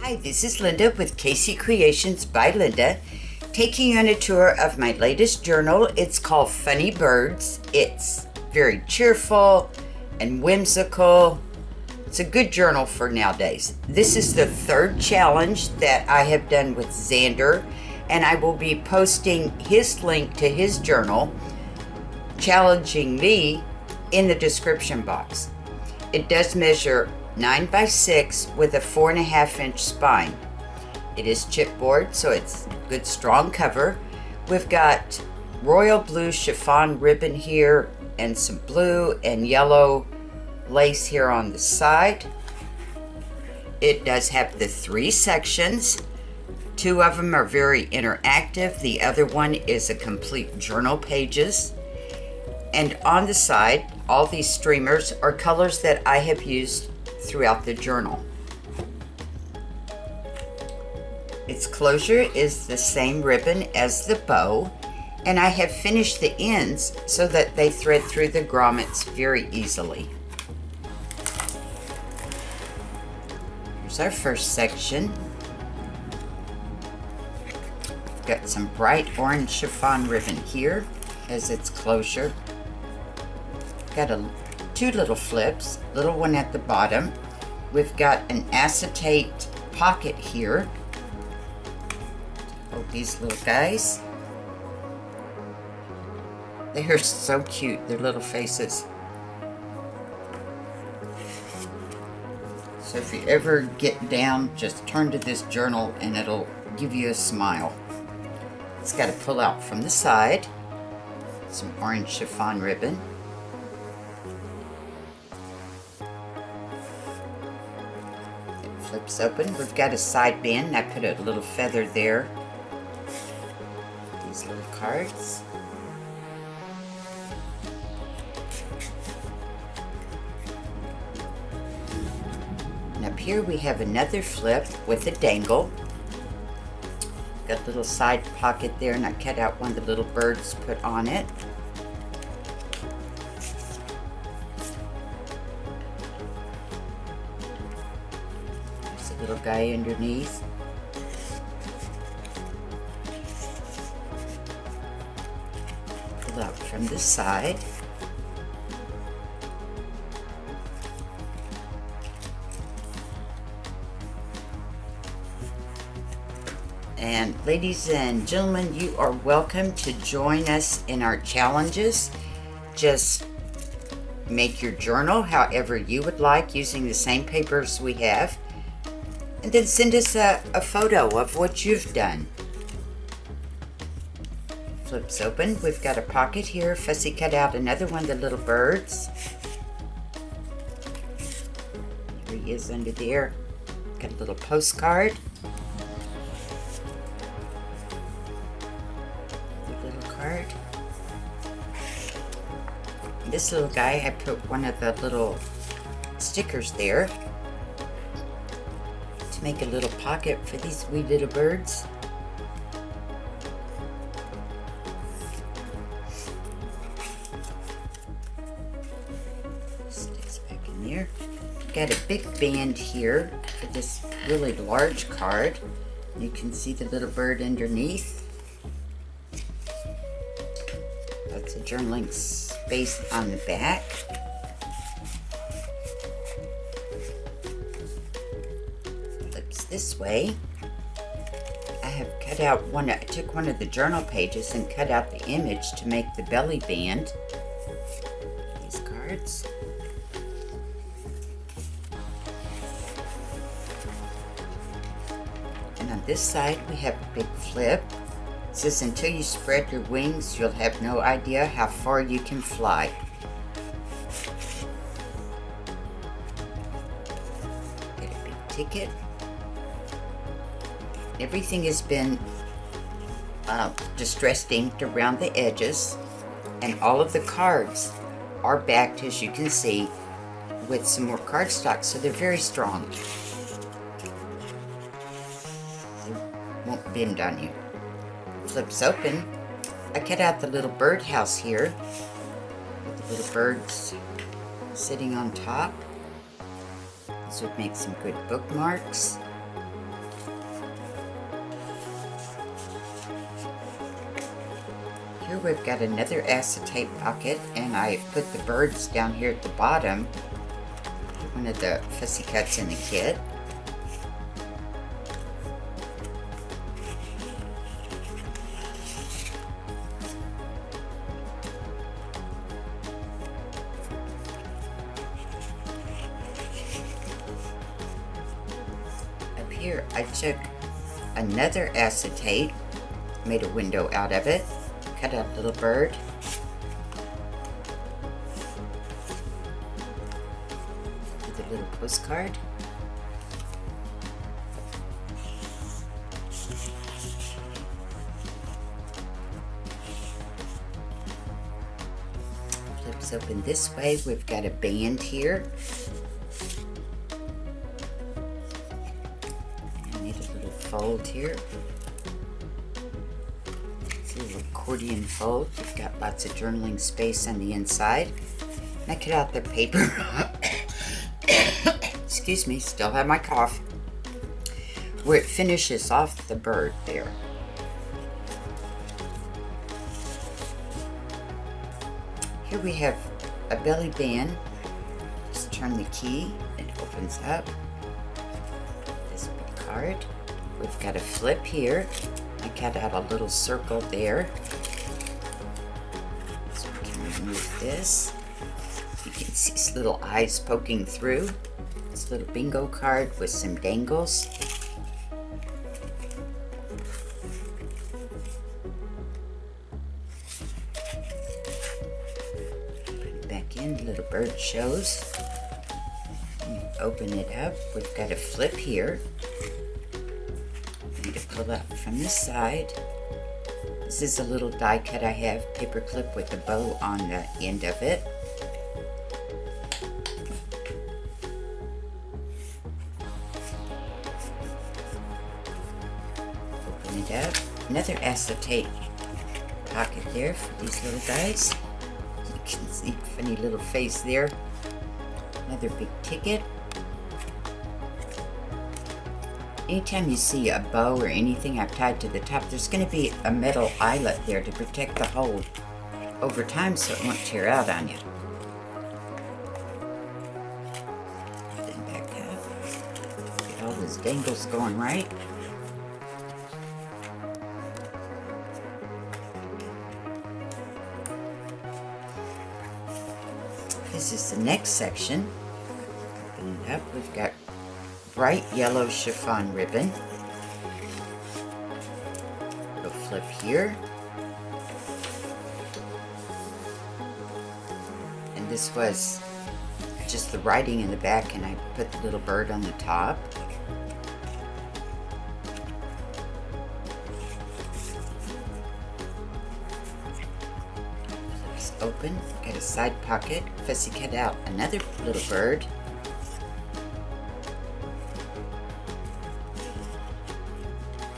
Hi, this is Linda with Casey Creations by Linda, taking you on a tour of my latest journal. It's called Funny Birds. It's very cheerful and whimsical. It's a good journal for nowadays. This is the third challenge that I have done with Zander, and I will be posting his link to his journal, challenging me, in the description box. It does measure 9 by 6 with a 4.5 inch spine. It is chipboard, so it's good strong cover. We've got royal blue chiffon ribbon here and some blue and yellow lace here on the side. It does have the 3 sections. 2 of them are very interactive. The other one is a complete journal pages. And on the side, all these streamers are colors that I have used throughout the journal. Its closure is the same ribbon as the bow, and I have finished the ends so that they thread through the grommets very easily. Here's our first section. Got some bright orange chiffon ribbon here as its closure. Got 2 little flips, little one at the bottom. We've got an acetate pocket here. Oh, these little guys. They are so cute, their little faces. So if you ever get down, just turn to this journal and it'll give you a smile. It's got a pull out from the side. Some orange chiffon ribbon. Flips open. We've got a side band. I put a little feather there. These little cards. And up here we have another flip with a dangle. Got a little side pocket there, and I cut out one of the little birds to put on it. Little guy underneath. Pull out from the side. And ladies and gentlemen, you are welcome to join us in our challenges. Just make your journal however you would like using the same papers we have. And then send us a photo of what you've done. Flips open. We've got a pocket here. Fussy cut out another one of the little birds. Here he is under there. Got a little postcard. A little card. This little guy, I put one of the little stickers there. Make a little pocket for these wee little birds. Sticks back in there. Got a big band here for this really large card. You can see the little bird underneath. That's a journaling space on the back. This way. I have cut out I took one of the journal pages and cut out the image to make the belly band. These cards. And on this side we have a big flip. It says, until you spread your wings, you'll have no idea how far you can fly. Get a big ticket. Everything has been distress inked around the edges, and all of the cards are backed, as you can see, with some more cardstock, so they're very strong. They won't bend on you. Flips open. I cut out the little birdhouse here, with the little birds sitting on top. This would make some good bookmarks. Here we've got another acetate pocket, and I put the birds down here at the bottom, one of the fussy cuts in the kit. Up here I took another acetate, made a window out of it, cut out a little bird. With a little postcard. Flips open this way. We've got a band here. I made a little fold here. A little accordion fold. You've got lots of journaling space on the inside. And I cut out the paper. Excuse me, still have my cough. Where it finishes off the bird there. Here we have a belly band. Just turn the key, it opens up. This big card. We've got a flip here. I cut out a little circle there. So we can remove this. You can see his little eyes poking through. This little bingo card with some dangles. Put it back in, little bird shows. Open it up. We've got a flip here. To pull out from the side. This is a little die cut I have, paper clip with a bow on the end of it. Open it up. Another acetate pocket there for these little guys. You can see a funny little face there. Another big ticket. Anytime you see a bow or anything I've tied to the top, there's going to be a metal eyelet there to protect the hold over time so it won't tear out on you. Then back up. Get all those dangles going right. This is the next section. Open it up. We've got bright yellow chiffon ribbon. We'll flip here. And this was just the writing in the back, and I put the little bird on the top. Flips open, got a side pocket, fussy cut out another little bird.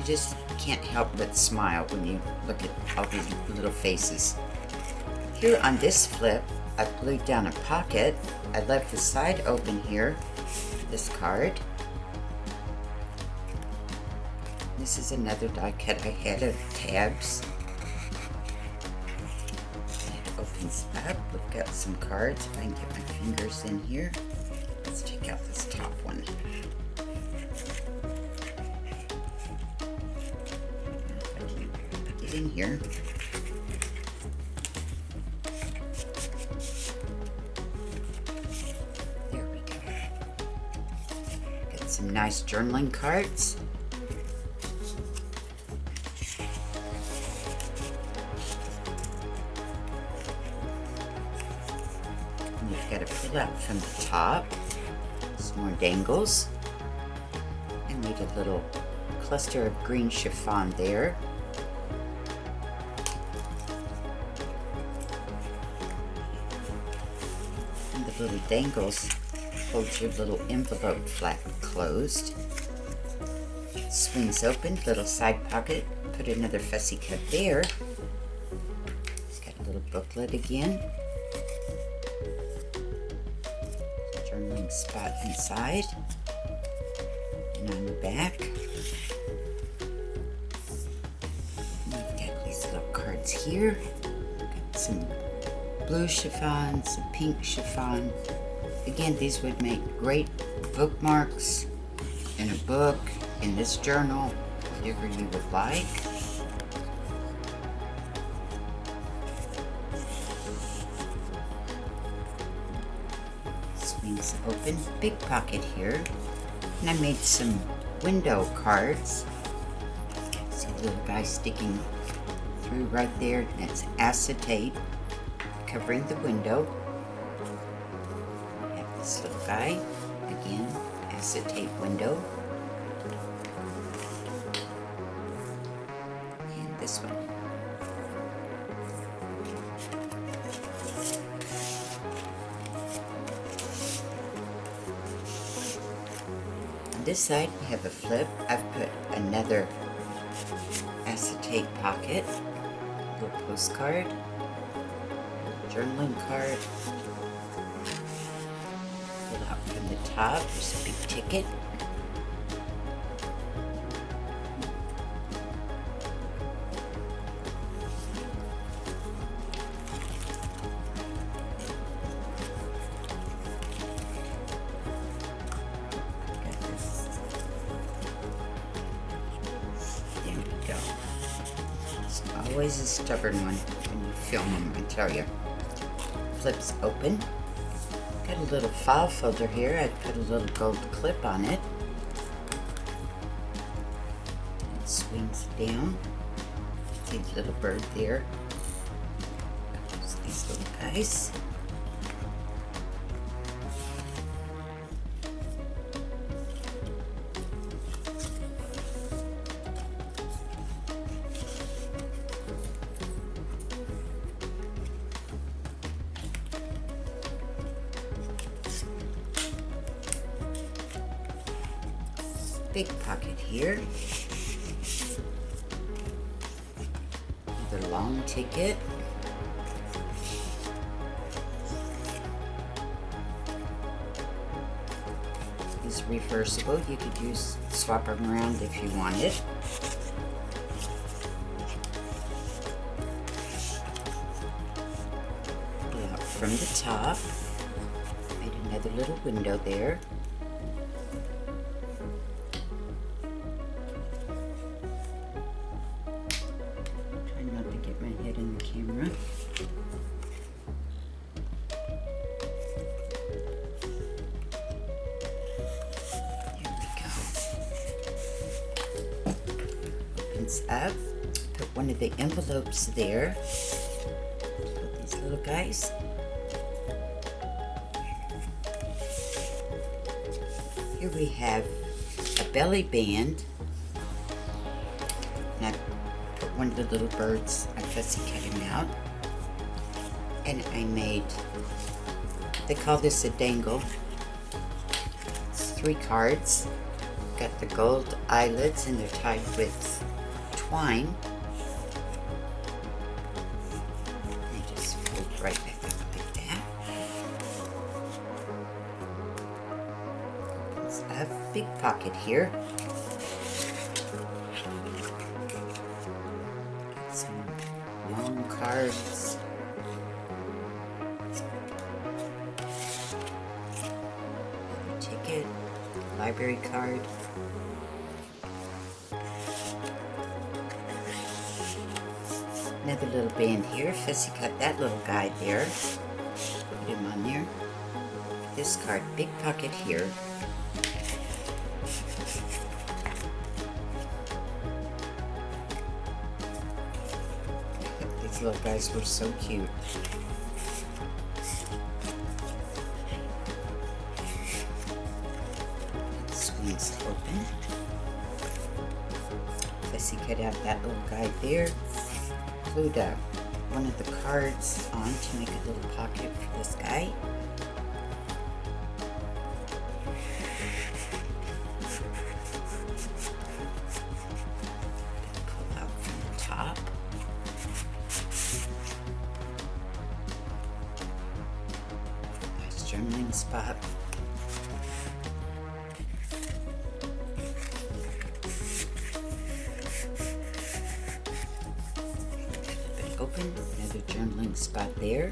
Just can't help but smile when you look at all these little faces. Here on this flip, I glued down a pocket. I left the side open here, this card. This is another die cut I had of tabs. It opens up. We've got some cards. If I can get my fingers in here. Let's take out this top one. In here. There we go. Got some nice journaling cards. And you've got to pull out from the top. Some more dangles. And made a little cluster of green chiffon there. Little dangles hold your little envelope flap closed. Swings open, little side pocket. Put another fussy cut there. It's got a little booklet again. Journaling spot inside and on the back. And we've got these little cards here. some blue chiffon, some pink chiffon. Again, these would make great bookmarks in a book, in this journal, whatever you would like. Swings open, big pocket here. And I made some window cards. See the little guy sticking through right there? That's acetate covering the window. We have this little guy, again, acetate window. And this one. On this side we have a flip. I've put another acetate pocket, a little postcard, journaling card. Pull out from the top, there's a big ticket. Always a stubborn one when you film them, I tell you. Flips open. Got a little file folder here. I put a little gold clip on it. It swings down. See the little bird there. There's these little guys. Big pocket here. Another long ticket. It's reversible. You could swap them around if you wanted. Pull out from the top. Made another little window there. In the camera. Here we go. Opens up. Put one of the envelopes there. Put these little guys. Here we have a belly band. And I put one of the little birds. I fussy cut him out. And I made, they call this a dangle. It's 3 cards. Got the gold eyelets and they're tied with twine. They just fold right back up like that. Opens up, big pocket here. Some long cards. Another ticket, library card. Another little band here. Fussy cut that little guy there. Put him on there. This card, big pocket here. These little guys were so cute. Swings open. Fussy cut out that little guy there. Glued one of the cards on to make a little pocket for this guy. Pull out from the top. Nice journaling spot. Open, another journaling spot there.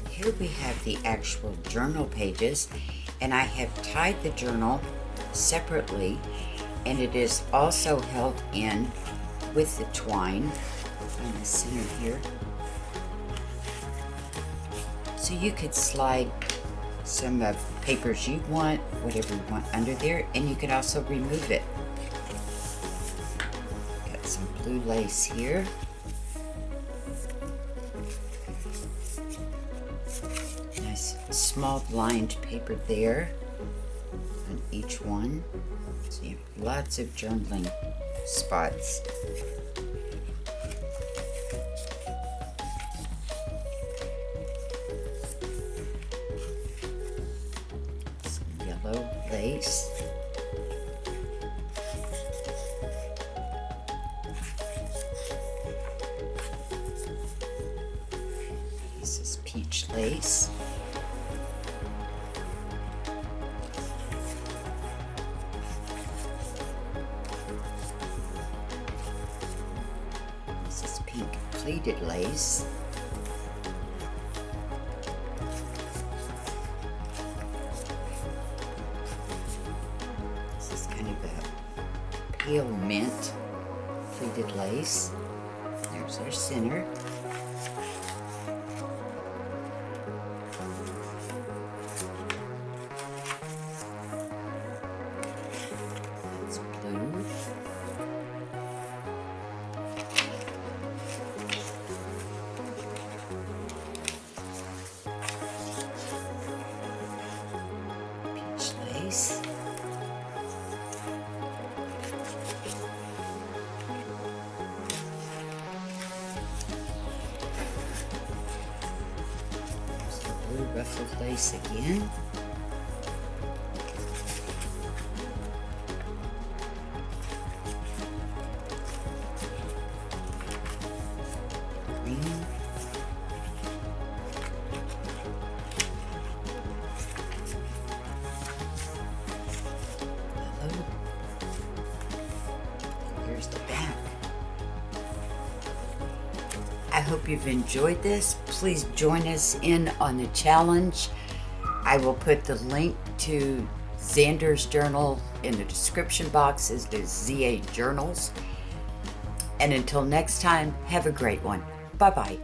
Here we have the actual journal pages, and I have tied the journal separately, and it is also held in with the twine in the center here. So you could slide some of the papers you want, whatever you want under there, and you can also remove it. Got some blue lace here. Nice small lined paper there on each one. So you have lots of journaling spots. Some yellow lace. This is peach lace. Pink pleated lace. This is kind of a pale mint pleated lace. There's our center. That's blue. Lace. There's the blue ruffled lace again. Green. Here's the back. I hope you've enjoyed this. Please join us in on the challenge. I will put the link to Zander's journal in the description box as the ZAjournals. And until next time, have a great one. Bye-bye.